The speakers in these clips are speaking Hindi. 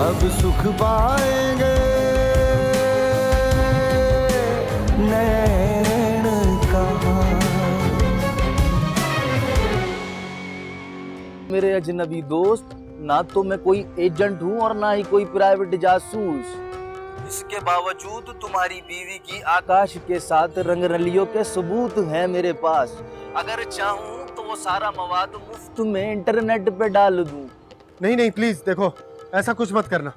अब सुख पाएंगे नैन कहाँ। मेरे अजनबी दोस्त, ना तो मैं कोई एजेंट हूँ और ना ही कोई प्राइवेट जासूस। इसके बावजूद तुम्हारी बीवी की आकाश के साथ रंगरलियों के सबूत हैं मेरे पास। अगर चाहूँ तो वो सारा मवाद मुफ्त में इंटरनेट पे डाल दूं। नहीं नहीं प्लीज देखो, ऐसा कुछ मत करना।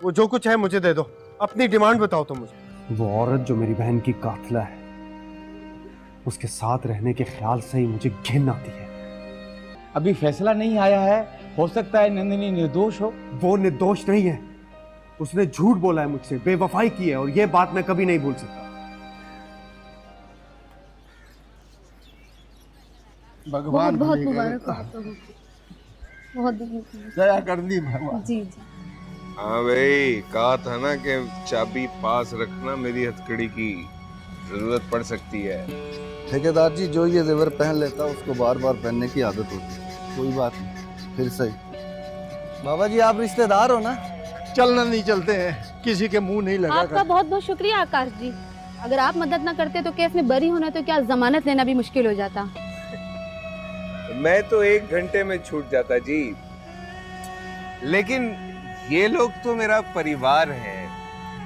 वो जो कुछ है मुझे दे दो। अपनी डिमांड बताओ तुम मुझे। वो औरत जो मेरी बहन की कातिला है, उसके साथ रहने के ख्याल से ही मुझे घिन आती है। अभी फैसला नहीं आया है, हो सकता है नंदिनी निर्दोष हो। वो निर्दोष नहीं है, उसने झूठ बोला है मुझसे, बेवफाई की है, और ये बात मैं कभी नहीं भूल सकता। भगवान बहुत मुबारक हो आपको। बहुत दया कर दी भगवान। जी जी। हाँ भाई, कहा था ना कि चाबी पास रखना, मेरी हथकड़ी की जरूरत पड़ सकती है। ठेकेदार जी, जो ये जेवर पहन लेता उसको बार बार पहनने की आदत होती है। कोई बात नहीं, फिर सही। बाबा जी, आप रिश्तेदार हो ना? चलना नहीं, चलते हैं, किसी के मुंह नहीं लगा आपका बहुत बहुत शुक्रिया आकाश जी। अगर आप मदद ना करते तो केस में बरी होना तो क्या जमानत लेना भी मुश्किल हो जाता। मैं तो 1 घंटे में छूट जाता जी, लेकिन ये लोग तो मेरा परिवार है।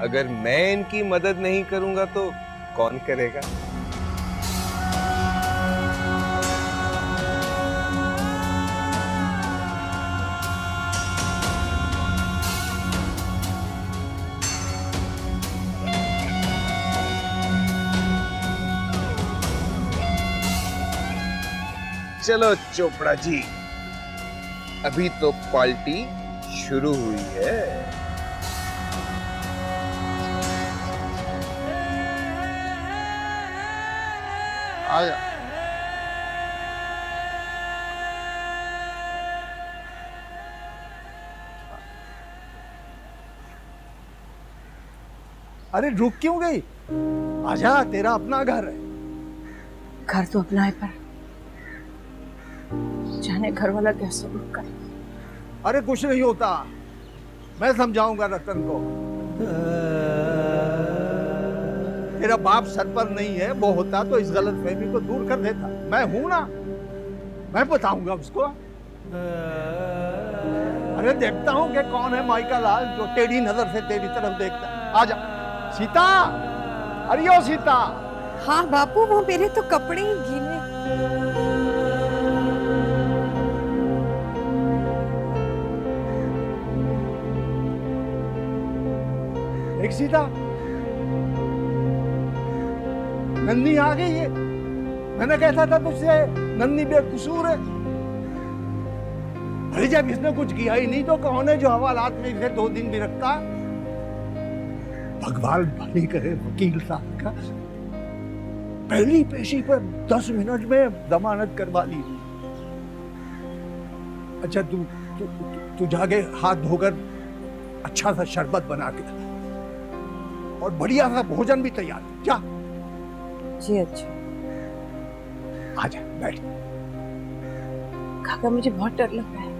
अगर मैं इनकी मदद नहीं करूंगा तो कौन करेगा? चलो चोपड़ा जी, अभी तो पार्टी शुरू हुई है। आया। अरे रुक क्यों गई? आजा, तेरा अपना घर है। घर तो अपना है, पर जाने घर वाला कैसे रुक कर। अरे कुछ नहीं होता, मैं समझाऊंगा रतन को। तेरा बाप सर पर नहीं है, वो होता तो इस गलतफहमी को दूर कर देता। मैं हूं ना, मैं बताऊंगा उसको। अरे देखता हूं कि कौन है माइका लाल जो टेढ़ी नजर से तेरी तरफ देखता है। आजा सीता, अरे ओ सीता। हाँ बापू, वो मेरे तो कपड़े ही गीले। एक सीता, नन्नी आ गई है। मैंने कहता था तुझसे, नन्नी बेकसूर है। अरे जब इसने कुछ किया ही नहीं तो कौन है जो हवालात में इसे 2 दिन भी रखता? भगवान भली करे वकील साहब का, पहली पेशी पर 10 मिनट में जमानत करवा ली। अच्छा तू जाके हाथ धोकर अच्छा सा शरबत बना के और बढ़िया सा भोजन भी तैयार जा। जी अच्छा। आजा बैठ। काका, मुझे बहुत डर लग रहा है।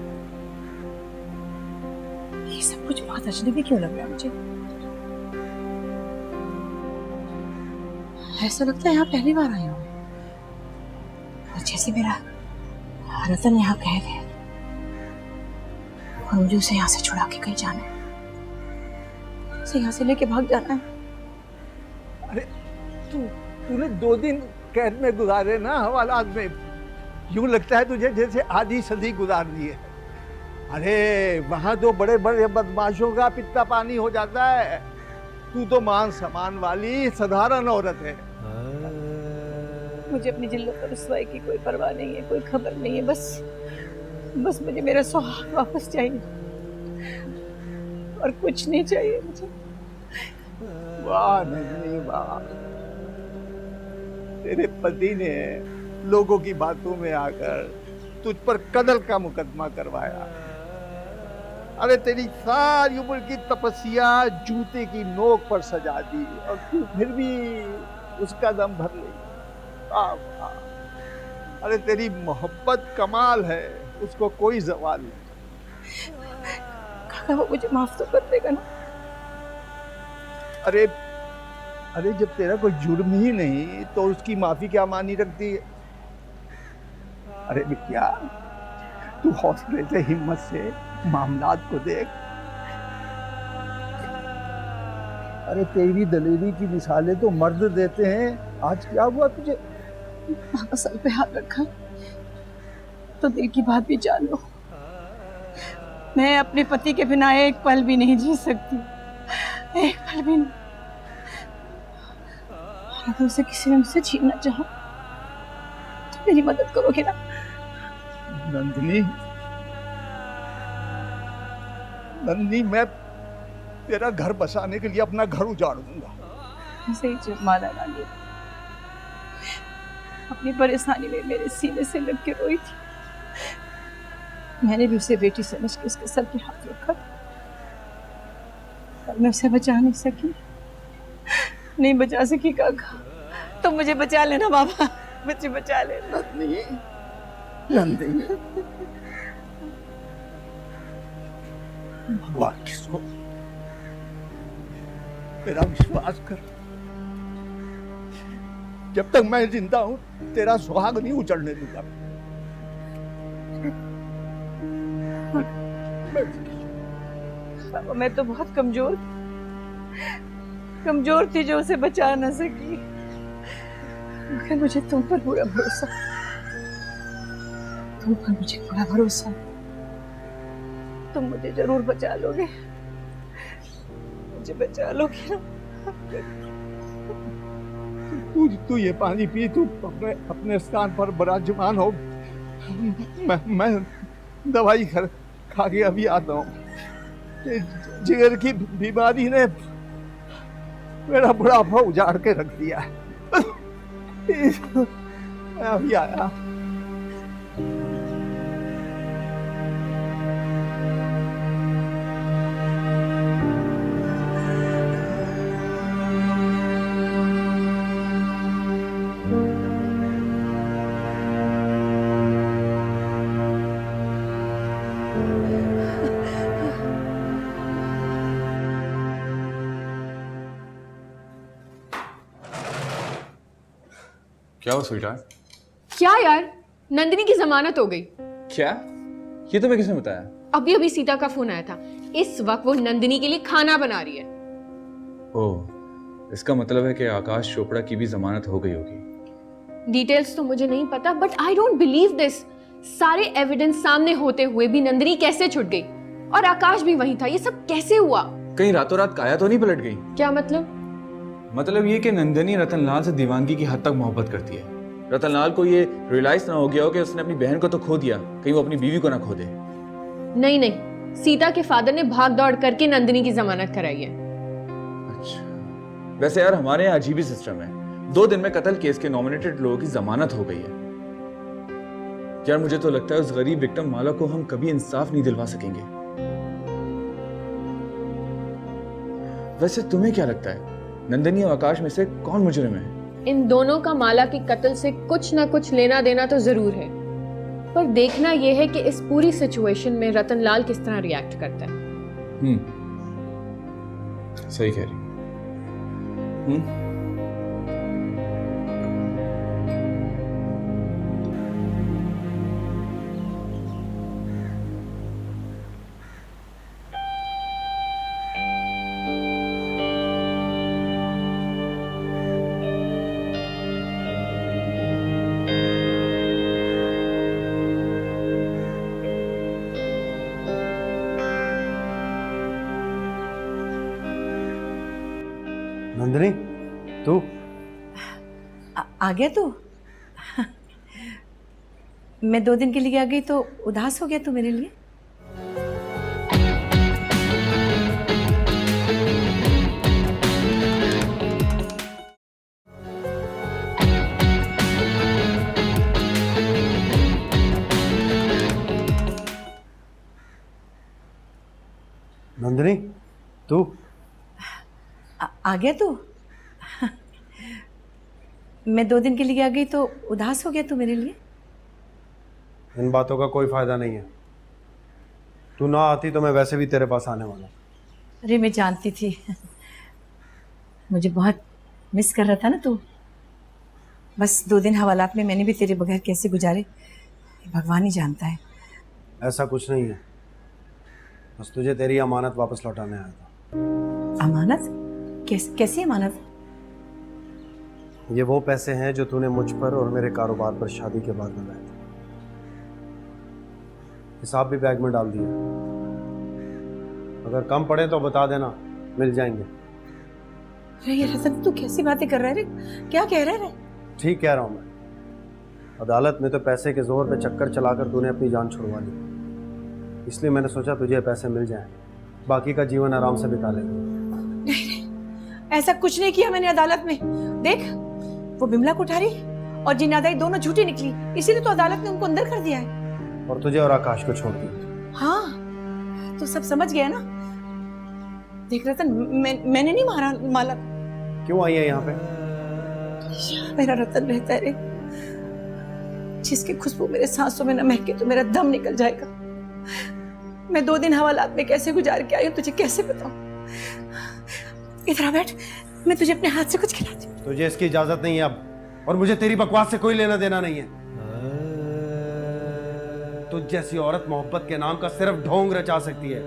ये सब कुछ बहुत अजनबी क्यों लग रहा है मुझे? ऐसा लगता है यहाँ पहली बार आई हूँ, और जैसे मेरा रतन यहाँ कैद है और मुझे उसे यहाँ से छुड़ा के कहीं जाना है, उसे यहाँ से लेके भाग जाना है। अरे तूने 2 दिन कैद में गुजारे ना हवालात में, यूं लगता है तुझे जैसे आधी सदी गुजार दी है। अरे वहां तो बड़े बड़े बदमाशों का पित्ता पानी हो जाता है। तू तो मान सम्मान वाली साधारण औरत है। मुझे अपनी जिल्लत और रुसवाई की कोई परवाह नहीं है, कोई खबर नहीं है। बस मुझे मेरा सुहाग वापस चाहिए और कुछ नहीं चाहिए मुझे। वाह नहीं वाह, तेरे पति ने लोगों की बातों में आकर तुझ पर कत्ल का मुकदमा करवाया। अरे तेरी सारी उम्र की तपस्या जूते की नोक पर सजा दी और तू फिर भी उसका दम भर ले। अरे तेरी मोहब्बत कमाल है, उसको कोई जवाल नहीं। वादा वो मुझे माफ तो कर देगा ना? अरे अरे जब तेरा कोई जुर्म ही नहीं तो उसकी माफी क्या मानी रखती है? अरे बिटिया, तू हौसले से हिम्मत से मामलात को देख। अरे तेरी दलेरी की मिसालें तो मर्द देते हैं। आज क्या हुआ तुझे? पापा सर पे हाथ रखा तो दिल की बात भी जान लो। मैं अपने पति के बिना एक पल भी नहीं जी सकती, एक पल भी नहीं। अगर उसे किसी ने मुझसे छीनना चाहा तो मेरी मदद करोगे ना? नंदिनी, नंदिनी, मैं तेरा घर बसाने के लिए अपना घर उजाड़ दूंगा। सही जुर्माना डाली। अपनी परेशानी में मेरे सीने से लग के रोई थी। मैंने भी उसे बेटी समझ के उसके सर पे हाथ रखा, पर मैं उसे बचा नहीं सकी। नहीं बचा सकी काका, तो मुझे बचा लेना बाबा, मुझे बचा लेना। नंदिनी, भगवान किसको तेरा विश्वास कर। जब तक मैं जिंदा हूं तेरा सुहाग नहीं उजड़ने दूंगा। बाबा मैं तो बहुत कमजोर थी जो उसे बचा न सकी, मगर मुझे तुम पर पूरा भरोसा, तुम पर मुझे पूरा भरोसा। तुम मुझे जरूर बचा लोगे, मुझे बचा लोगे ना? तू ये पानी पी, तू अपने स्थान पर विराजमान हो। मैं दवाई खा के अभी आता हूँ। जिगर की बीमारी ने मेरा बुढ़ापा उजाड़ के रख दिया है। मैं अभी आया। क्या हुआ स्वीटहार्ट? क्या यार, नंदिनी की जमानत हो गई। क्या? ये तुम्हें किसने बताया? अभी सीता का फोन आया था। इस वक्त वो नंदिनी के लिए खाना बना रही है। ओह, इसका मतलब है कि आकाश चोपड़ा की भी जमानत हो गई होगी। डिटेल्स तो मुझे नहीं पता, but I don't believe this. सारे एविडेंस सामने होते हुए भी नंदिनी कैसे छुट गई? और आकाश भी वहीं था। ये सब कैसे हुआ? कहीं रातों रात काया तो नहीं पलट गई? क्या मतलब? मतलब ये कि नंदिनी रतनलाल से दीवानगी की हद तक मोहब्बत करती है। रतनलाल को ये रियलाइज ना हो गया हो कि उसने अपनी बहन को तो खो दिया, कहीं वो अपनी बीवी को ना खो दे। नहीं, सीता के फादर ने भाग दौड़ करके नंदिनी की जमानत कराई है। अच्छा, वैसे यार हमारे यहाँ अजीब ही सिस्टम है। 2 दिन में कत्ल केस के नॉमिनेटेड लोगों की जमानत हो गई है। यार मुझे तो लगता है उस गरीब विक्टिम माला को हम कभी इंसाफ नहीं दिलवा सकेंगे। वैसे तुम्हें क्या लगता है, नंदिनी और आकाश में से कौन मुजरिम है? इन दोनों का माला के कत्ल से कुछ ना कुछ लेना देना तो जरूर है, पर देखना यह है कि इस पूरी सिचुएशन में रतनलाल किस तरह रिएक्ट करता है। सही कह रही। नंदिनी, तू आ गया तू? मैं 2 दिन के लिए आ गई तो उदास हो गया तू मेरे लिए? नंदिनी, तू आ गया तू? मैं 2 दिन के लिए आ गई तो उदास हो गया तू मेरे लिए? इन बातों का कोई फायदा नहीं है। तू ना आती तो मैं वैसे भी तेरे पास आने वाला। अरे मैं जानती थी, मुझे बहुत मिस कर रहा था ना तू। बस 2 दिन हवालात में मैंने भी तेरे बगैर कैसे गुजारे भगवान ही जानता है। ऐसा कुछ नहीं है, बस तुझे तेरी अमानत वापस लौटाने आया था। अमानत? कैसी अमानत? ये वो पैसे हैं जो तूने मुझ पर और मेरे कारोबार पर शादी के बाद लगाए थे। हिसाब भी बैग में डाल दिया, अगर कम पड़े तो बता देना, मिल जाएंगे। अरे ये रतन, तू कैसी बातें कर रहा है रे? क्या कह रहा है? ठीक कह रहा हूं मैं। अदालत में तो पैसे के जोर पे चक्कर चलाकर तूने अपनी जान छुड़वा ली, इसलिए मैंने सोचा तुझे पैसे मिल जाएं, बाकी का जीवन आराम से बिता लेंगे। नहीं, ऐसा कुछ नहीं किया मैंने अदालत में। देख, वो बिमला कोठारी और जिनादाई दोनों झूठी निकली, इसीलिए तो अदालत ने उनको अंदर कर दिया है। और तुझे और आकाश को छोड़ दिया। हाँ, तो सब समझ गया ना। देख रतन, मैंने नहीं मारा माला। क्यों आई है यहाँ पे? मेरा रतन रहता है रे, जिसकी खुशबू मेरे सांसों में न महके तो मेरा दम निकल जाएगा। मैं 2 दिन हवालात में कैसे गुजार के आई हूँ तुझे कैसे बताऊं? इधर आ बैठ, मैं तुझे अपने हाथ से कुछ खिलाती हूँ। तुझे इसकी इजाजत नहीं है अब, और मुझे तेरी बकवास से कोई लेना देना नहीं है। तुझ जैसी औरत मोहब्बत के नाम का सिर्फ ढोंग रचा सकती है।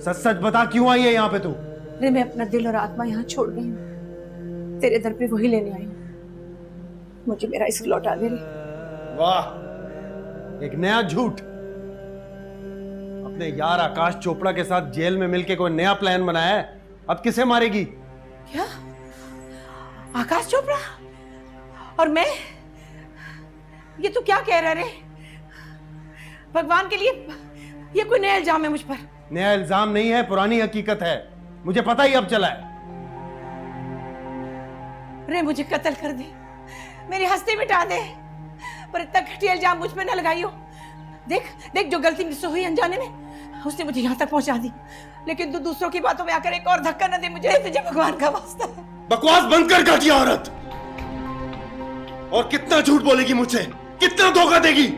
सच सच बता, क्यों आई है यहाँ पे तू? अरे मैं अपना दिल और आत्मा यहाँ छोड़ गई हूँ, तेरे दर पे वही लेने आई हूँ। मुझे मेरा इश्क लौटा दे रे। वाह, एक नया झूठ। अपने यार आकाश चोपड़ा के साथ जेल में मिलके कोई नया प्लान बनाया है, अब किसे मारेगी? क्या? आकाश चोपड़ा? और मैं? ये तू क्या कह रहा रे? भगवान के लिए ये कोई नया इल्जाम है मुझ पर? नया इल्जाम नहीं है, पुरानी हकीकत है, मुझे पता ही अब चला है। रे मुझे कत्ल कर दे, मेरी हस्ती मिटा दे, पर इतना घटिया इल्जाम मुझ पे न लगाइयो। देख देख, जो गलती मुझसे हुई अनजाने में, उसने मुझे यहाँ तक पहुंचा दी, लेकिन तू दूसरों की बातों में आकर एक और धक्का न दे मुझे, तुझे भगवान का वास्ता है। बकवास बंद कर घटिया औरत। और कितना झूठ बोलेगी मुझसे, कितना धोखा देगी?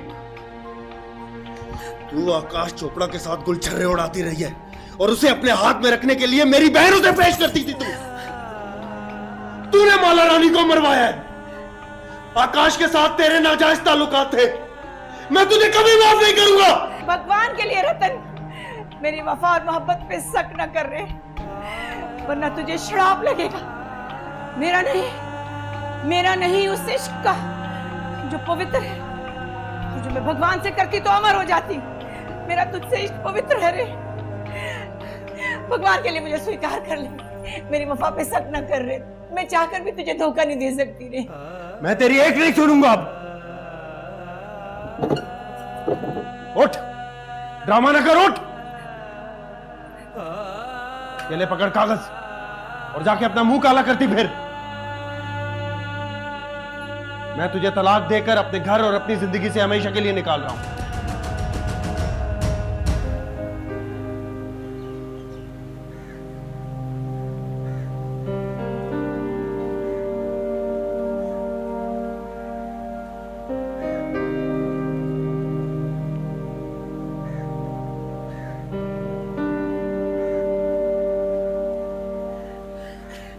तू आकाश चोपड़ा के साथ गुलछर्रे उड़ाती रही है, और उसे अपने हाथ में रखने के लिए मेरी बहन उसे पेश करती थी। तूने माला रानी को मरवाया है। आकाश के साथ तेरे नाजायज ताल्लुकात थे, मैं तुझे कभी माफ नहीं करूंगा। भगवान के लिए रतन, मेरी वफा और मोहब्बत पे शक न कर रहे, वरना तुझे श्राप लगेगा। मेरा नहीं उस इश्क का जो पवित्र है, जो मैं भगवान से करती तो अमर हो जाती। मेरा तुझसे इश्क पवित्र है रे, भगवान के लिए मुझे स्वीकार कर ले। मेरी वफा पे शक न कर रहे, मैं चाहकर भी तुझे धोखा नहीं दे सकती रे। मैं तेरी एक नहीं सुनूंगा अब। उठ, ड्रामा न कर, उठ। ये ले पकड़ कागज और जाके अपना मुंह काला करती फिर। मैं तुझे तलाक देकर अपने घर और अपनी जिंदगी से हमेशा के लिए निकाल रहा हूं।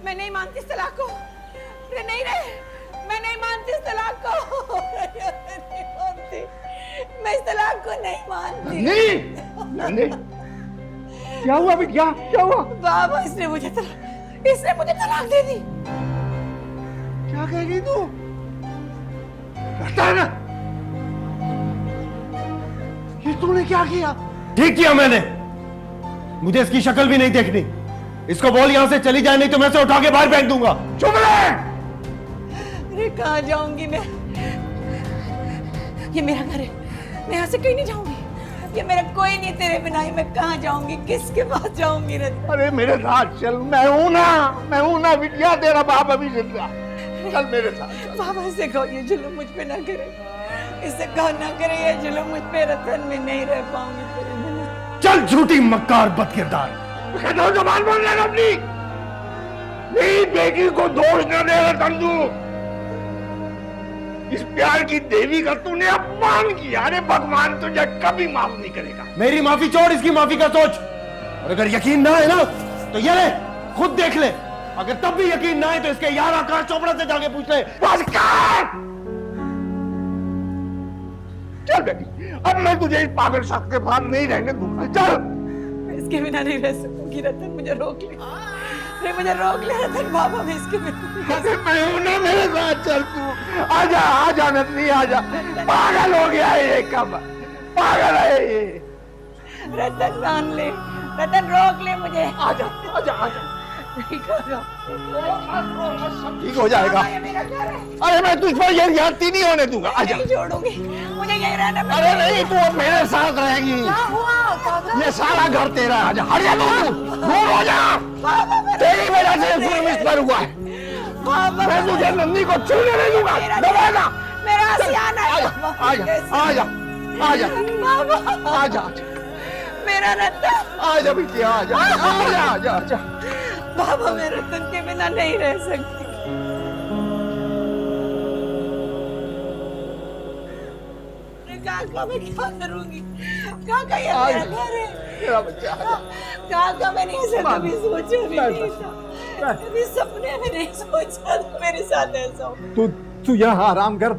मैं नहीं मानती इस तलाक को। नहीं मैं नहीं मानती इस तलाक को। नहीं मानती, मैं इस तलाक को नहीं मानती। नहीं, क्या हुआ बिटिया, क्या हुआ? बाबा, इसने मुझे तलाक दे दी। क्या कह रही तू? कहता है ना, ये तूने क्या किया? ठीक किया मैंने, मुझे इसकी शक्ल भी नहीं देखनी। इसको बोल यहां से चली जाए, नहीं तो मैं इसे उठा के बाहर फेंक दूंगा। चुप रहे। अरे कहाँ जाऊंगी मैं? ये मेरा घर है, मैं यहाँ से कहीं नहीं जाऊंगी। ये मेरा कोई नहीं तेरे बिना ही। मैं कहाँ जाऊंगी, किसके पास जाऊंगी? अरे मेरे साथ चल, मैं हूं ना बिटिया, तेरा बाप अभी जिंदा। चल मेरे साथ। बाबा से कहो ये जुल्म मुझ पे ना करे, इससे कहो ना करे ये जुल्म मुझ पे। रतन में नहीं रह पाऊंगी तेरे बिना। चल झूठी मक्कार बदकिरदार, जबान बोल रहा अपनी। नहीं, बेटी को दोष न दे रतन तू। इस प्यार की देवी का तूने अपमान किया। अरे भगवान तुझे कभी माफ नहीं करेगा। मेरी माफी छोड़, इसकी माफी का सोच। और अगर यकीन ना है ना तो ये ले, खुद देख ले। अगर तब भी यकीन ना है तो इसके यार आकाश चोपड़ा से जाके पूछ ले। बस कर! चल बेटी, अब मैं तुझे इस पागल शख्स के साथ नहीं रहने दूंगा। चल। मैं इसके बिना नहीं रह सकूंगी रतन, मुझे रोक ले। नहीं मुझे रोक ले रतन बाबा, मैं इसके बिना। अरे मैं हूं ना, मेरे साथ चल तू। आजा आजा नंदनी आजा। पागल हो गया है ये, कब पागल है ये। रतन मान ले, रतन रोक ले मुझे। आजा आजा आजा। नहीं करो। सब ठीक हो जाएगा। अरे मैं तुझ पर ये ज्यादती नहीं होने दूंगा। आजा। नहीं छोड़ूंगी, मुझे यहीं रहना। अरे नहीं, तू अब मेरे साथ रहेगी। क्या हुआ? ये सारा घर तेरा। आजा, हट जा तू, दूर हो जा। तेरी वजह से जुर्म इस पर हुआ है। मैं तुझे नंदी को छूने नहीं दूंगा। दबाना। मेरा आसियाना है। आजा आजा आजा बाबा आजा। मेरा रतन। आजा बिटिया, आजा आजा आजा आजा। बाबा मैं रतन के बिना नहीं रह सकती। काका मैं क्या करूंगी? काका ये मेरा घर है। मेरा बच्चा आजा। काका मैंने ऐसा कभी सोचा भी नहीं था। कभी सपने में नहीं सोचा था मेरे साथ ऐसा हो। तू यहाँ आराम कर,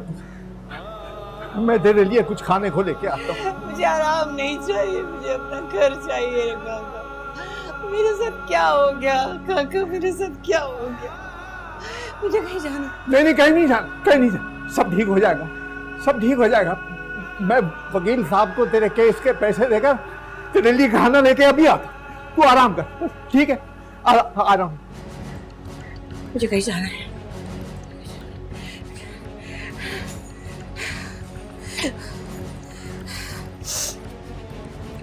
मैं तेरे लिए कुछ खाने को लेके आता हूँ। मुझे आराम नहीं चाहिए, मुझे अपना घर चाहिए काका। मेरे साथ क्या हो गया काका? मेरे साथ क्या हो गया? मुझे कहीं जाना। नहीं कहीं नहीं जाना, कहीं नहीं जाना। सब ठीक हो जाएगा, सब ठीक हो जाएगा। मैं वकील साहब को तेरे केस के पैसे देकर तेरे लिए खाना लेके अभी आता। तू आराम कर, ठीक है? आराम। मुझे कहीं जाना है।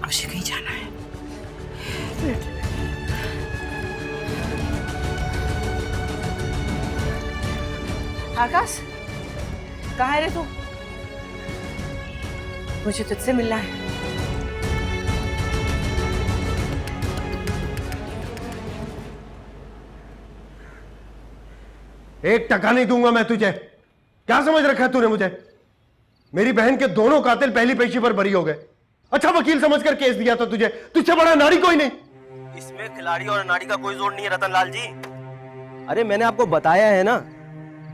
मुझे कहीं जाना है। आकाश, कहाँ है रे तू? मुझे तुझसे मिलना है। एक टका नहीं दूंगा मैं तुझे। क्या समझ रखा है तूने मुझे? मेरी बहन के दोनों कातिल पहली पेशी पर बरी हो गए। अच्छा वकील समझकर केस दिया था तुझे। तुझसे बड़ा नारी कोई नहीं। इसमें खिलाड़ी और नारी का कोई जोड़ नहीं है रतनलाल जी। अरे मैंने आपको बताया है ना,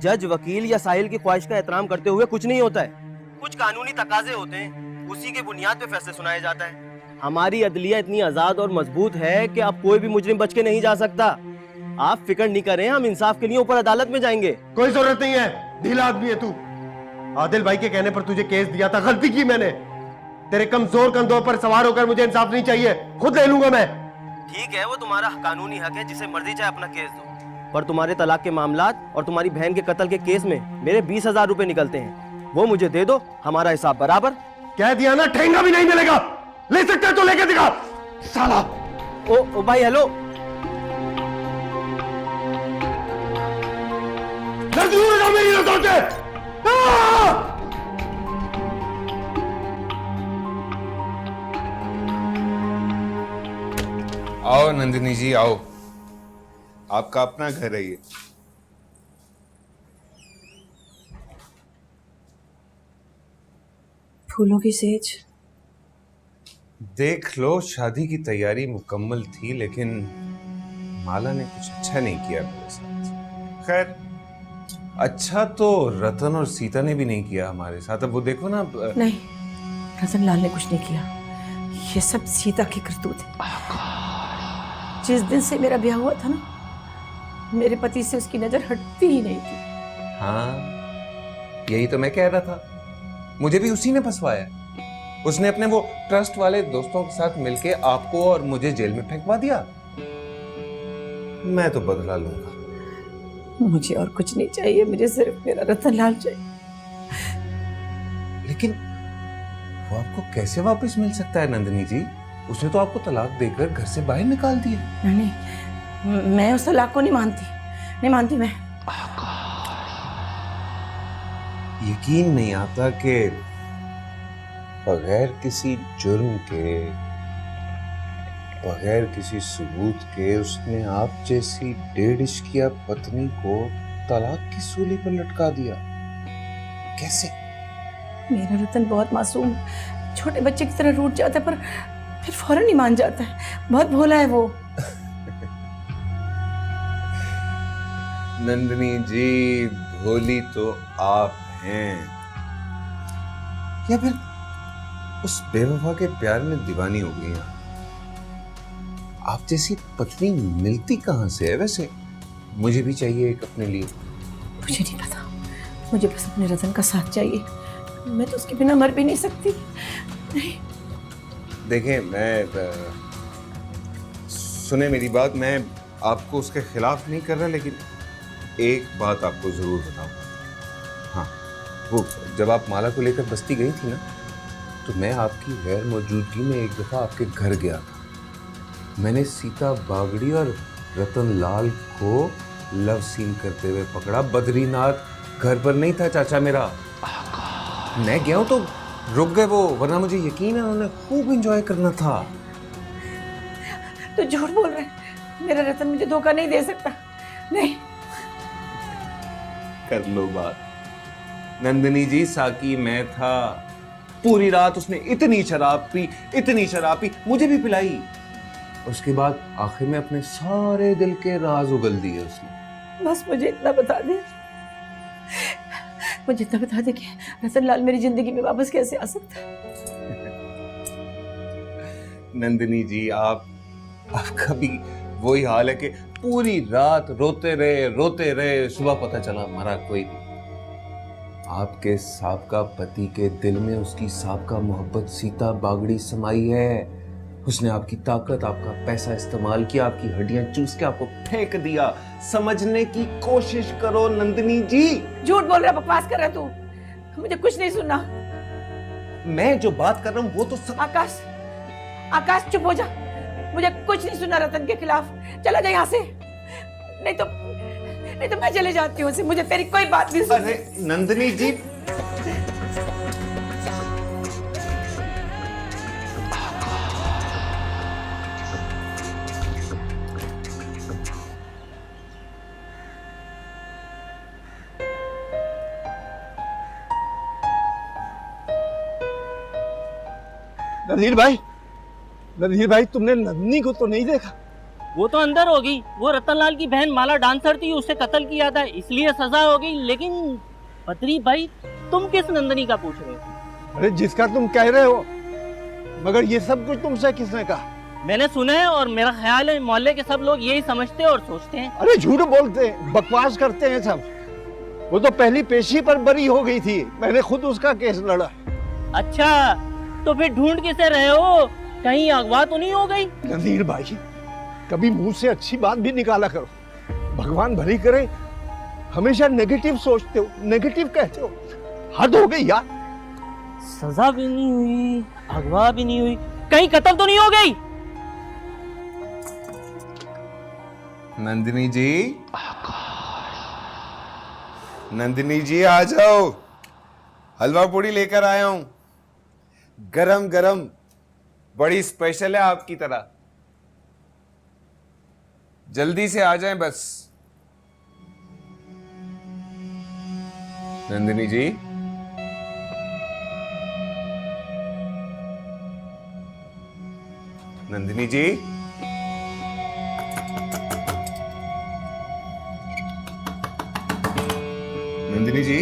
जज वकील या साहिल की ख्वाहिश का एहतराम करते हुए कुछ नहीं होता है। कुछ कानूनी तकाजे होते हैं, उसी के बुनियाद पे फैसले सुनाया जाता है। हमारी अदलिया इतनी आजाद और मजबूत है कि अब कोई भी मुजरिम बच के नहीं जा सकता। आप फिक्र नहीं करें, हम इंसाफ के लिए ऊपर अदालत में जाएंगे। कोई जरूरत नहीं है, ढीला आदमी है तू। आदिल भाई के कहने पर तुझे केस दिया था, गलती की मैंने। तेरे कमजोर कंधों पर सवार होकर मुझे इंसाफ नहीं चाहिए, खुद ले लूंगा मैं। ठीक है, वो तुम्हारा कानूनी हक है, जिसे मर्जी चाहे अपना केस दो। पर तुम्हारे तलाक के मामलात और तुम्हारी बहन के कत्ल के केस में मेरे 20,000 रुपए निकलते हैं, वो मुझे दे दो, हमारा हिसाब बराबर। कह दिया ना, ठेंगा भी नहीं मिलेगा। ले सकते है तो लेके दिखा साला। ओ भाई हेलो। मेरी नजर से। आओ नंदिनी जी आओ, आपका अपना घर है ये। फूलों की सेज। देख लो, शादी की तैयारी मुकम्मल थी लेकिन माला ने कुछ अच्छा नहीं किया मेरे साथ। खैर अच्छा तो रतन और सीता ने भी नहीं किया हमारे साथ। अब वो देखो ना। नहीं, रतन लाल ने कुछ नहीं किया। ये सब सीता की करतूत है। जिस दिन से मेरा ब्याह हुआ था ना, मेरे पति से उसकी नजर हटती ही नहीं थी। हाँ यही तो मैं कह रहा था, मुझे भी उसी ने फंसवाया। उसने अपने वो ट्रस्ट वाले दोस्तों के साथ मिलके आपको और मुझे जेल में फेंकवा दिया। मैं तो बदला लूंगा। मुझे और कुछ नहीं चाहिए, मुझे सिर्फ मेरा रतन लाल चाहिए। लेकिन वो आपको कैसे वापस मिल सकता है नंदिनी जी? उसने तो आपको तलाक देकर घर से बाहर निकाल दिया। नहीं, मैं उस तलाक को नहीं मानती मैं। यकीन नहीं आता कि बगैर किसी जुर्म के, बगैर किसी सबूत के उसने आप जैसी 1.5 इश्किया पत्नी को तलाक की सूली पर लटका दिया। कैसे? मेरा रतन बहुत मासूम, छोटे बच्चे की तरह रूठ जाता है, पर फिर फौरन ही मान जाता है। बहुत भोला है वो। नंदिनी जी, भोली तो आप हैं, या फिर उस बेवफा के प्यार में दीवानी हो गई हैं। आप जैसी पत्नी मिलती कहां से है वैसे? मुझे भी चाहिए एक अपने लिए। मुझे नहीं पता, मुझे बस अपने रतन का साथ चाहिए। मैं तो उसके बिना मर भी नहीं सकती। नहीं। देखें, सुने मेरी बात, मैं आपको उसके खिलाफ नहीं कर रहा, लेकिन एक बात आपको जरूर बताऊं। हाँ, वो जब आप माला को लेकर बस्ती गई थी ना, तो मैं आपकी गैर मौजूदगी में एक दफा आपके घर गया था। मैंने सीता बागड़ी और रतन लाल को लव सीन करते हुए पकड़ा। बद्रीनाथ घर पर नहीं था चाचा मेरा। मैं गया हूं तो रुक गए वो, वरना मुझे यकीन है उन्होंने खूब एंजॉय करना था। तो झूठ बोल रहे हैं, मेरा रतन मुझे धोखा नहीं दे सकता। नहीं। कर लो बात। नंदिनी जी, साकी मैं था। पूरी रात उसने इतनी शराब पी, मुझे भी पिलाई। उसके बाद आखिर में अपने सारे दिल के राज उगल दिए उसने। बस मुझे इतना बता दे, मुझे इतना बता दे कि रतन लाल मेरी जिंदगी में वापस कैसे आ सकता है। नंदिनी जी, आपका भी वही हाल है कि पूरी रात रोते रहे, सुबह पता चला मरा कोई नहीं। आपके साबका पति के दिल में उसकी साबका मोहब्बत सीता बागड़ी समाई है। उसने आपकी ताकत, आपका पैसा इस्तेमाल किया, आपकी हड्डियां चूस के आपको फेंक दिया। समझने की कोशिश करो नंदिनी जी। झूठ बोल रहा, बकवास कर रहा तू। मुझे कुछ नहीं सुनना। मैं जो बात कर रहा हूँ वो तो सब... आकाश चुप हो जा। मुझे कुछ नहीं सुनना रतन के खिलाफ। चला जा यहाँ से, नहीं तो मैं चले जाती हूँ। मुझे तेरी कोई बात नहीं सुननी। अरे नंदिनी जी, नदीर भाई, तुमने नंदिनी को तो नहीं देखा? वो तो अंदर होगी। वो रतनलाल की बहन माला डांसर थी, उसे कत्ल किया था, इसलिए सजा हो गई। लेकिन बद्री भाई, तुम किस नंदिनी का पूछ रहे हो? अरे जिसका तुम कह रहे हो, मगर ये सब कुछ तुमसे किसने कहा? मैंने सुना है, और मेरा ख्याल है मोहल्ले के सब लोग यही समझते और सोचते हैं। अरे झूठ बोलते हैं, बकवास करते हैं सब। वो तो पहली पेशी पर बरी हो गई थी, मैंने खुद उसका केस लड़ा। अच्छा, तो फिर ढूंढ किसे रहे हो? कहीं अगवा तो नहीं हो गई? नदीर भाई, कभी मुंह से अच्छी बात भी निकाला करो। भगवान भली करे, हमेशा नेगेटिव सोचते हो, नेगेटिव कहते हो। हद हो गई यार। सजा भी नहीं हुई, अगवा भी नहीं हुई, कहीं कत्ल तो नहीं हो गई? नंदिनी जी, नंदिनी जी आ जाओ, हलवा पूड़ी लेकर आया हूं, गरम गरम, बड़ी स्पेशल है आपकी तरह। जल्दी से आ जाएं बस। नंदिनी जी, नंदिनी जी, नंदिनी जी,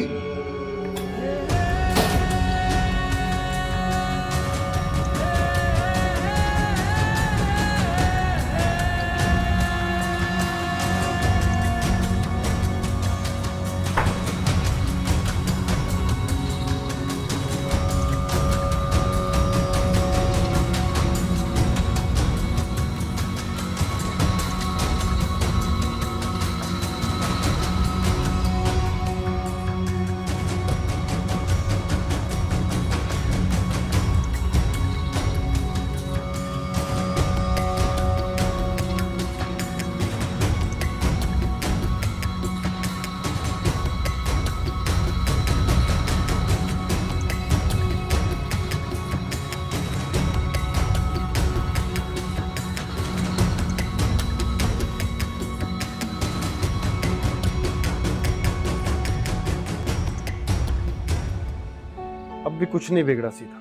कुछ नहीं बिगड़ा सीता।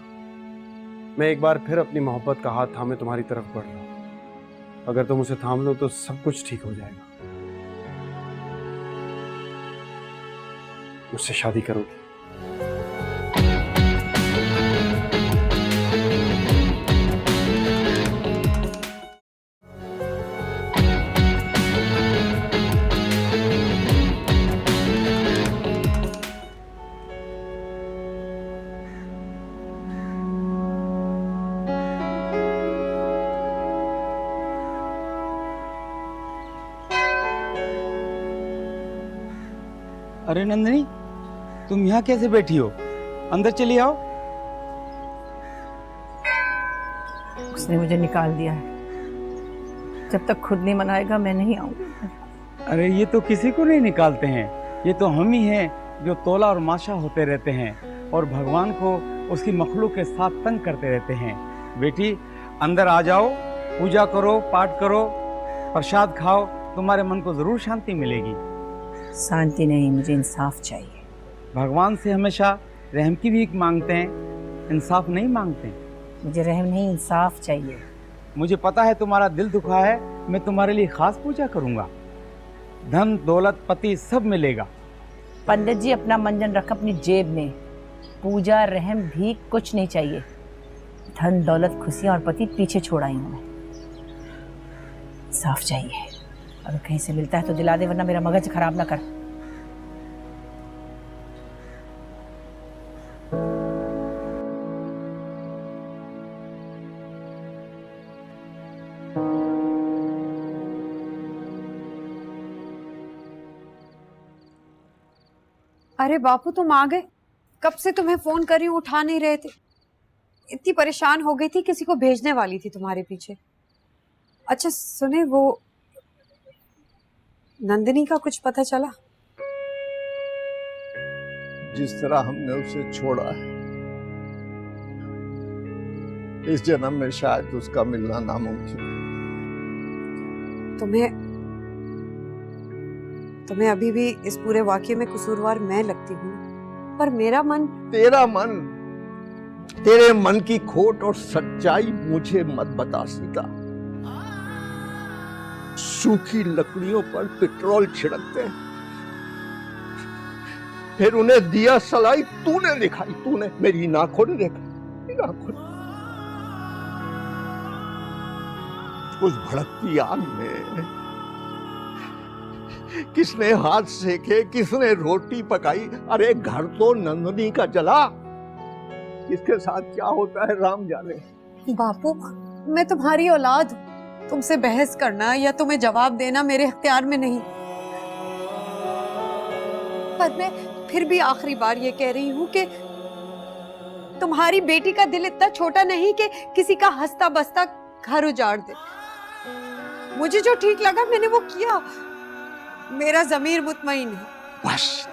मैं एक बार फिर अपनी मोहब्बत का हाथ थामे तुम्हारी तरफ बढ़ रहा हूं। अगर तुम उसे थाम लो तो सब कुछ ठीक हो जाएगा। मुझसे शादी करोगी? अरे नंदिनी, तुम यहाँ कैसे बैठी हो? अंदर चली आओ। उसने मुझे निकाल दिया है। जब तक खुद नहीं मनाएगा मैं नहीं आऊंगी। अरे ये तो किसी को नहीं निकालते हैं, ये तो हम ही हैं जो तोला और माशा होते रहते हैं और भगवान को उसकी मखलूक के साथ तंग करते रहते हैं। बेटी अंदर आ जाओ, पूजा करो, पाठ करो, प्रसाद खाओ, तुम्हारे मन को जरूर शांति मिलेगी। शांति नहीं, मुझे इंसाफ चाहिए। भगवान से हमेशा रहम की भीख मांगते हैं, इंसाफ नहीं मांगते। मुझे रहम नहीं, इंसाफ चाहिए। मुझे पता है तुम्हारा दिल दुखा है, मैं तुम्हारे लिए खास पूजा करूंगा। धन दौलत पति सब मिलेगा। पंडित जी अपना मंजन रख अपनी जेब में। पूजा रहम भीख कुछ नहीं चाहिए। धन दौलत खुशियां और पति पीछे छोड़ आई हूं मैं। इंसाफ चाहिए। अगर कहीं से मिलता है तो दिला दे, वरना मेरा मगज खराब ना कर। अरे बापू, तुम आ गए। कब से तुम्हें फोन कर रही हूँ, उठा नहीं रहे थे। इतनी परेशान हो गई थी, किसी को भेजने वाली थी तुम्हारे पीछे। अच्छा सुने, वो नंदिनी का कुछ पता चला? जिस तरह हमने उसे छोड़ा है, इस जन्म में शायद उसका मिलना नामुमकिन। तुम्हें अभी भी इस पूरे वाकये में कसूरवार मैं लगती हूँ, पर मेरा मन। तेरे मन की खोट और सच्चाई मुझे मत बता सीता। सूखी लकड़ियों पर पेट्रोल छिड़कते हैं, फिर उन्हें दिया सलाई तूने दिखाई। तूने मेरी नाखून देखा, नाखून उस भड़कती आग में किसने हाथ सेके, किसने रोटी पकाई। अरे घर तो नंदनी का जला। किसके साथ क्या होता है राम जाने। बापू, मैं तुम्हारी औलाद हूँ। तुमसे बहस करना या तुम्हें जवाब देना मेरे इख्तियार में नहीं। पर मैं फिर भी आखिरी बार ये कह रही हूँ कि तुम्हारी बेटी का दिल इतना छोटा नहीं कि किसी का हंसता बसता घर उजाड़ दे। मुझे जो ठीक लगा मैंने वो किया। मेरा ज़मीर मुतमईन है। बस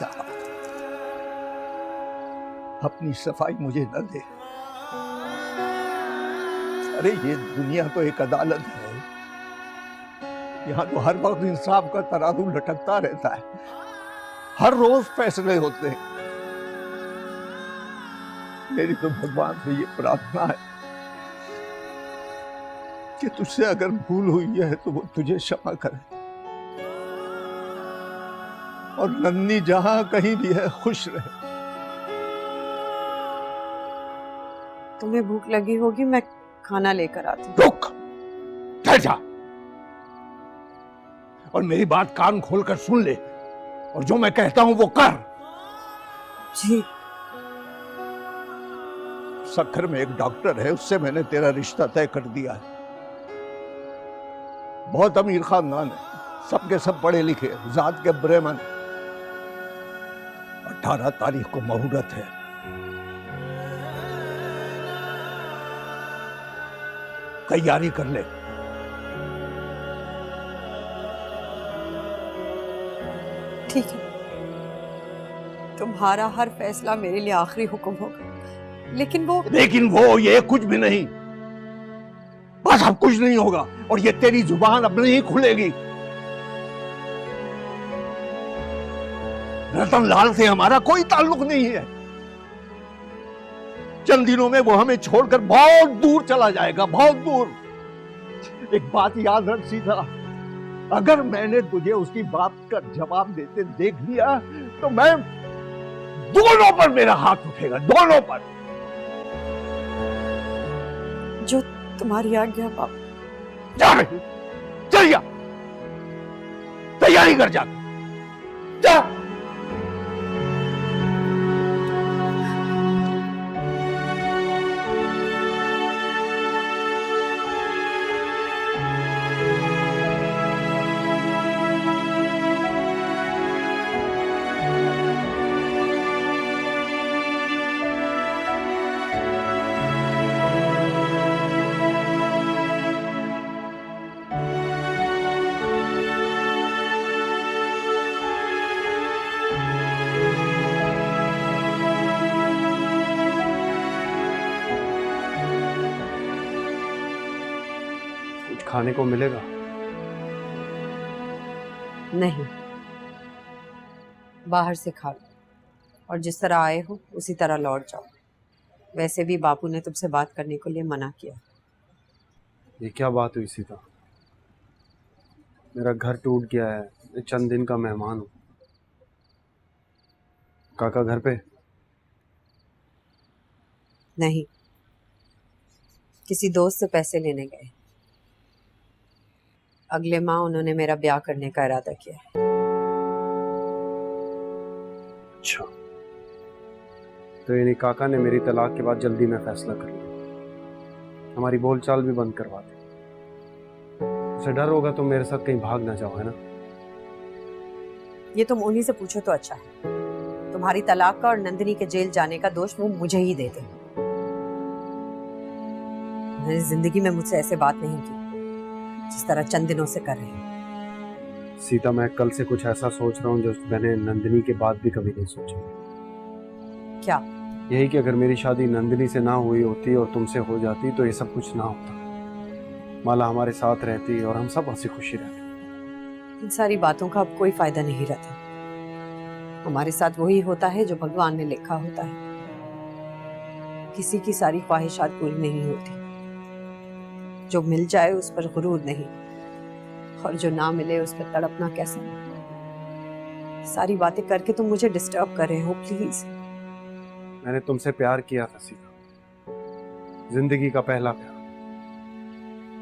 अपनी सफाई मुझे न दे। अरे ये दुनिया तो एक अदालत है, यहाँ तो हर वक्त इंसाफ का तराजू लटकता रहता है। हर रोज फैसले होते हैं। मेरी तो भगवान से ये प्रार्थना है कि तुझसे अगर भूल हुई है तो वो तुझे क्षमा करे, और नन्नी जहां कहीं भी है खुश रहे। तुम्हें भूख लगी होगी, मैं खाना लेकर आती हूँ। रुक, ठहर जा और मेरी बात कान खोलकर सुन ले, और जो मैं कहता हूं वो कर। जी। सक्खर में एक डॉक्टर है, उससे मैंने तेरा रिश्ता तय कर दिया है। बहुत अमीर खानदान है, सबके सब पढ़े लिखे, जात के ब्राह्मण। 18 तारीख को मुहूर्त है। तैयारी कर ले। ठीक है, तुम्हारा हर फैसला मेरे लिए आखिरी हुक्म होगा। लेकिन वो ये कुछ भी नहीं। बस अब कुछ नहीं होगा, और ये तेरी जुबान अब नहीं खुलेगी। रतन लाल से हमारा कोई ताल्लुक नहीं है। चंद दिनों में वो हमें छोड़कर बहुत दूर चला जाएगा, बहुत दूर। एक बात याद रख सीता, अगर मैंने तुझे उसकी बात का जवाब देते देख लिया तो मैं दोनों पर मेरा हाथ उठेगा, दोनों पर। जो तुम्हारी आज्ञा बाप। जा रही, चल जा, तैयारी कर जा, जा। खाने को मिलेगा? नहीं, बाहर से खा लो और जिस तरह आए हो उसी तरह लौट जाओ। वैसे भी बापू ने तुमसे बात करने के लिए मना किया। ये क्या बात हुई सीता? मेरा घर टूट गया है, मैं चंद दिन का मेहमान हूँ। काका घर पे? नहीं, किसी दोस्त से पैसे लेने गए। अगले माह उन्होंने मेरा ब्याह करने का इरादा किया है। अच्छा, तो यानी काका ने मेरी तलाक के बाद जल्दी में फैसला कर लिया, हमारी बोलचाल भी बंद करवा दी। उसे डर होगा तो मेरे साथ कहीं भाग ना जाओ, है ना? ये तुम उन्हीं से पूछो तो अच्छा है। तुम्हारी तलाक का और नंदिनी के जेल जाने का दोष वो मुझे ही देते हैं। मैंने जिंदगी में मुझसे ऐसे बात नहीं की जिस तरह चंद दिनों से कर रहे हैं। सीता, मैं कल से कुछ ऐसा सोच रहा हूँ जो मैंने नंदिनी के बाद भी कभी नहीं सोचा। क्या? यही कि अगर मेरी शादी नंदिनी से ना हुई होती और तुमसे हो जाती तो ये सब कुछ ना होता। माला हमारे साथ रहती और हम सब हंसी खुशी रहते। इन सारी बातों का अब कोई फायदा नहीं रहता। हमारे साथ वही होता है जो भगवान ने लिखा होता है। किसी की सारी ख्वाहिशात पूरी नहीं होती। जो मिल जाए उस पर गुरूर नहीं, और जो ना मिले उस पर तड़पना कैसा। सारी बातें करके तुम मुझे डिस्टर्ब कर रहे हो, प्लीज। मैंने तुमसे प्यार किया था सीता, जिंदगी का पहला प्यार,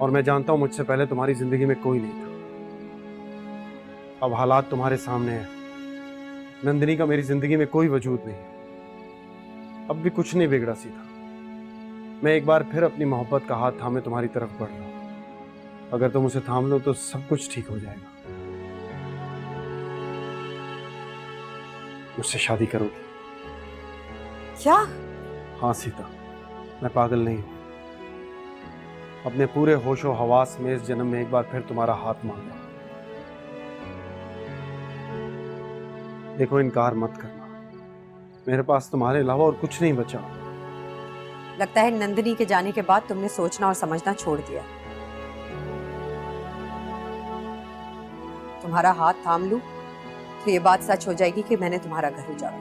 और मैं जानता हूं मुझसे पहले तुम्हारी जिंदगी में कोई नहीं था। अब हालात तुम्हारे सामने हैं। नंदिनी का मेरी जिंदगी में कोई वजूद नहीं। अब भी कुछ नहीं बिगड़ा सीता। मैं एक बार फिर अपनी मोहब्बत का हाथ थामे तुम्हारी तरफ बढ़ रहा हूं। अगर तुम उसे थाम लो तो सब कुछ ठीक हो जाएगा। मुझसे शादी करोगी? क्या? हाँ सीता, मैं पागल नहीं हूं। अपने पूरे होशो हवास में इस जन्म में एक बार फिर तुम्हारा हाथ मांगा। देखो, इनकार मत करना, मेरे पास तुम्हारे अलावा और कुछ नहीं बचा। लगता है नंदिनी के जाने के बाद तुमने सोचना और समझना छोड़ दिया। तुम्हारा हाथ थाम लूं तो ये बात सच हो जाएगी कि मैंने तुम्हारा घर उजाड़ा।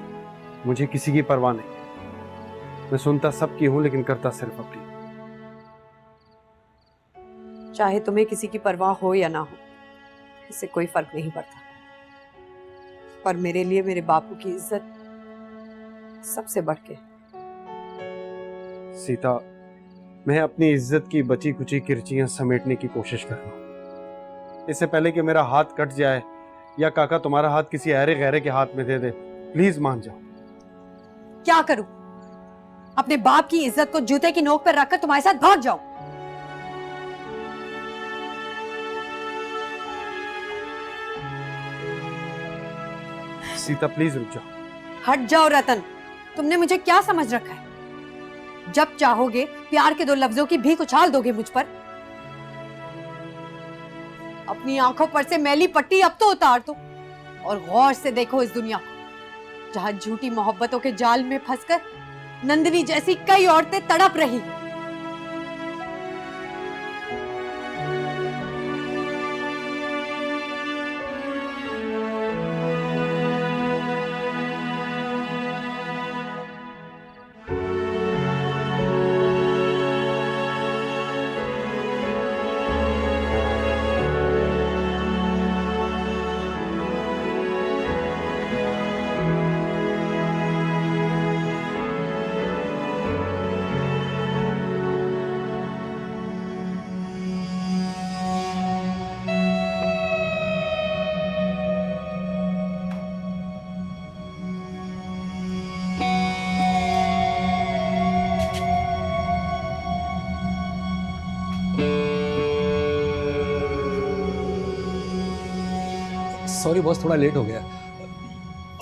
मुझे किसी की परवाह नहीं। मैं सुनता सबकी हूं लेकिन करता सिर्फ अपनी। चाहे तुम्हें किसी की परवाह हो या ना हो, इससे कोई फर्क नहीं पड़ता। पर मेरे लिए मेरे बापू की इज्जत सबसे बढ़ के। सीता, मैं अपनी इज्जत की बची कुची किरचियां समेटने की कोशिश कर रहा हूं। इससे पहले कि मेरा हाथ कट जाए या काका तुम्हारा हाथ किसी ऐरे गैरे के हाथ में दे दे, प्लीज मान जाओ। क्या करूं? अपने बाप की इज्जत को जूते की नोक पर रखकर तुम्हारे साथ भाग जाऊं? सीता प्लीज रुक जाओ। हट जाओ रतन, तुमने मुझे क्या समझ रखा है? जब चाहोगे प्यार के दो लफ्जों की भीख उछाल दोगे मुझ पर। अपनी आंखों पर से मैली पट्टी अब तो उतार दो और गौर से देखो इस दुनिया को, जहां झूठी मोहब्बतों के जाल में फंसकर नंदिनी जैसी कई औरतें तड़प रही। सॉरी बॉस, थोड़ा लेट हो गया।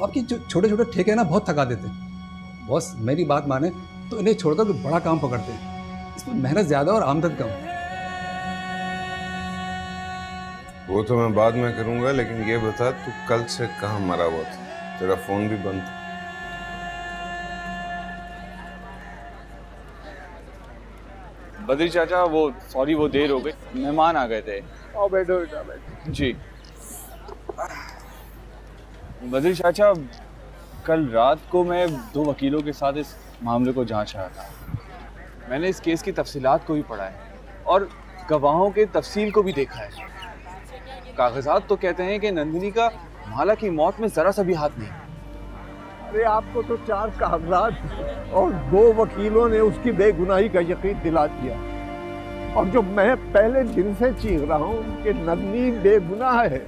आपकी जो छोटे छोटे ठेके हैं ना, बहुत थका देते हैं। बॉस मेरी बात माने तो इन्हें छोड़कर कोई बड़ा काम पकड़ते हैं, इसमें मेहनत ज्यादा और आमदन कम। वो तो मैं बाद में करूंगा, लेकिन ये बता तू कल से कहाँ मरा हुआ था? तेरा फोन भी बंद था। बद्री चाचा वो सॉरी, वो देर हो गई, मेहमान आ गए थे। आओ बैठो बेटा बैठो। जी बद्री चाचा, कल रात को मैं 2 वकीलों के साथ इस मामले को जांच रहा था। मैंने इस केस की तफसीलात को भी पढ़ा है और गवाहों के तफसील को भी देखा है। कागजात तो कहते हैं कि नंदिनी का माला की मौत में जरा सा भी हाथ नहीं। अरे आपको तो 4 कागजात और 2 वकीलों ने उसकी बेगुनाही का यकीन दिला दिया, और जो मैं पहले दिन से चीख रहा हूँ कि नंदिनी बेगुनाह है,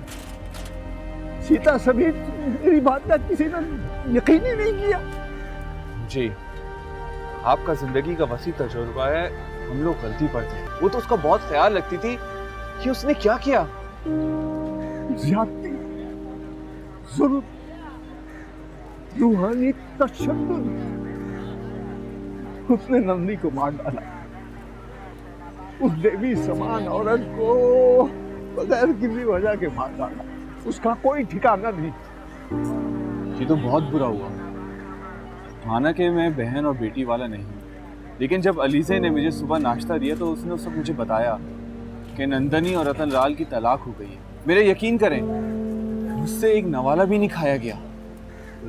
सीता समेत मेरी बात का किसी ने यकीन ही नहीं किया। जी, आपका जिंदगी का वसी तजुर्बा है, हम लोग गलती पर थे। वो तो उसका बहुत ख्याल रखती थी कि उसने क्या किया। ज्यादती, जुल्म, रूहानी तशद्दुद, उसने नंदिनी को मार डाला। उस देवी समान औरत को बगैर किसी वजह के मार डाला, उसका कोई ठिकाना नहीं। ये तो बहुत बुरा हुआ। माना कि मैं बहन और बेटी वाला नहीं, लेकिन जब अलीज़े ने मुझे सुबह नाश्ता दिया तो उसने उस वक्त मुझे बताया कि नंदनी और रतन लाल की तलाक हो गई है। मेरे यकीन करें, मुझसे एक नवाला भी नहीं खाया गया।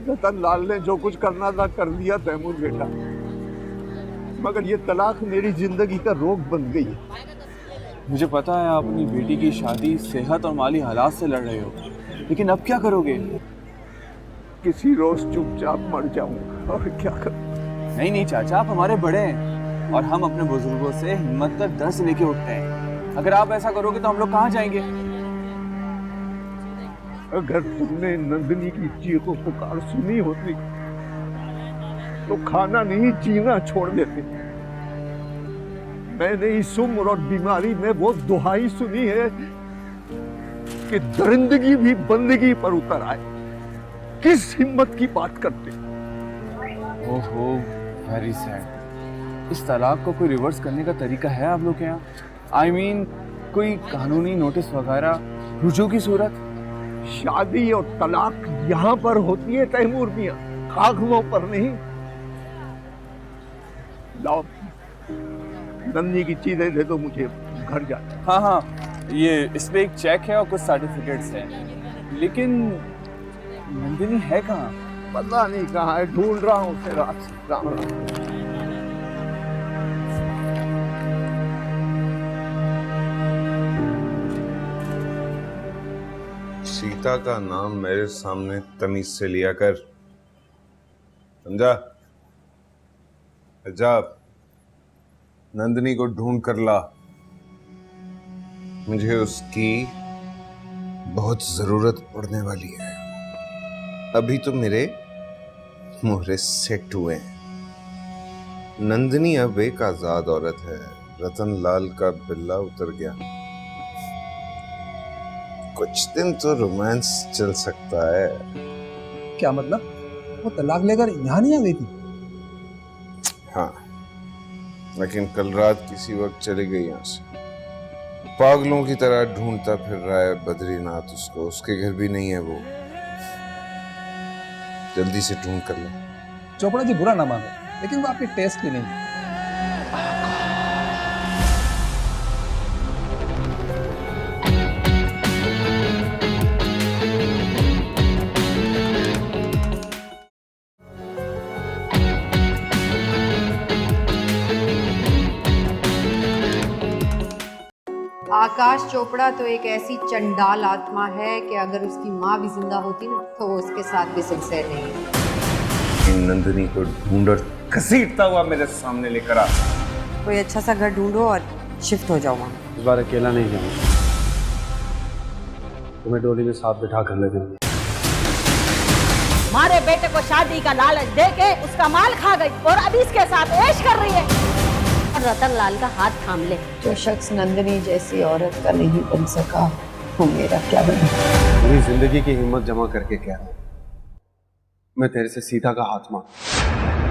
रतन लाल ने जो कुछ करना था कर दिया तैमूर बेटा, मगर ये तलाक मेरी जिंदगी का रोग बन गई है। मुझे पता है आप अपनी बेटी की शादी सेहत और माली हालात से लड़ रहे हो, लेकिन अब क्या करोगे? किसी रोज चुपचाप मर जाऊंगा और क्या करूं? नहीं चाचा, आप हमारे बड़े हैं और हम अपने बुजुर्गों से हिम्मत का दर्स लेके उठते हैं। अगर आप ऐसा करोगे तो हम लोग कहाँ जाएंगे? अगर तुमने नंदिनी की चीखों पुकार सुनी होती तो खाना नहीं जीना छोड़ देते। मैंने इस उम्र और बीमारी में वो दुहाई सुनी है कि दरिंदगी भी बंदगी पर उतर आए। किस हिम्मत की बात करते? ओहो, वेरी सैड। इस तलाक को कोई रिवर्स करने का तरीका है आप लोग के यहाँ? I mean, कोई कानूनी नोटिस वगैरह, रुजू की सूरत? शादी और तलाक यहाँ पर होती है तैमूर मियां, खागमों पर नहीं। लाओ नंदिनी की चीजें दे दो मुझे, घर जाना। हाँ, ये इसमें एक चेक है और कुछ सर्टिफिकेट्स हैं, लेकिन नंदिनी है कहाँ? पता नहीं कहाँ है, ढूंढ रहा हूँ उसे रात से। राम राम। सीता का नाम मेरे सामने तमीज से लिया कर, समझा? जा नंदिनी को ढूंढ कर ला, मुझे उसकी बहुत जरूरत पड़ने वाली है। अभी तो मेरे मोहरे सेट हुए हैं। नंदिनी अब एक आजाद औरत है, रतन लाल का बिल्ला उतर गया। कुछ दिन तो रोमांस चल सकता है। क्या मतलब? वो तलाक लेकर यहाँ नहीं आ गई थी? हाँ, लेकिन कल रात किसी वक्त चली गई यहाँ से। पागलों की तरह ढूंढता फिर रहा है बद्रीनाथ उसको, उसके घर भी नहीं है वो। जल्दी से ढूंढ कर लो। चोपड़ा जी बुरा ना मानो, लेकिन वो आपके टेस्ट की नहीं। आकाश चोपड़ा तो एक ऐसी चंडाल आत्मा है कि अगर उसकी माँ भी जिंदा होती ना तो वो उसके साथ भी सिंसेयर नहीं है। नंदिनी को ढूंढ और घसीटता हुआ मेरे सामने लेकर आ। कोई अच्छा सा घर ढूंढो और शिफ्ट हो जाओ वहाँ। इस बार अकेला नहीं जाऊंगा, तुम्हें डोली में साथ बिठा कर ले जाऊंगा। हमारे बेटे को शादी का लालच देके उसका माल खा गई और अभी इसके साथ ऐश कर रही है। और रतन लाल का हाथ थाम ले। जो शख्स नंदिनी जैसी औरत का नहीं बन सका देखो मेरा क्या बने। पूरी जिंदगी की हिम्मत जमा करके कह रहा हूं, मैं तेरे से सीता का हाथ मांग।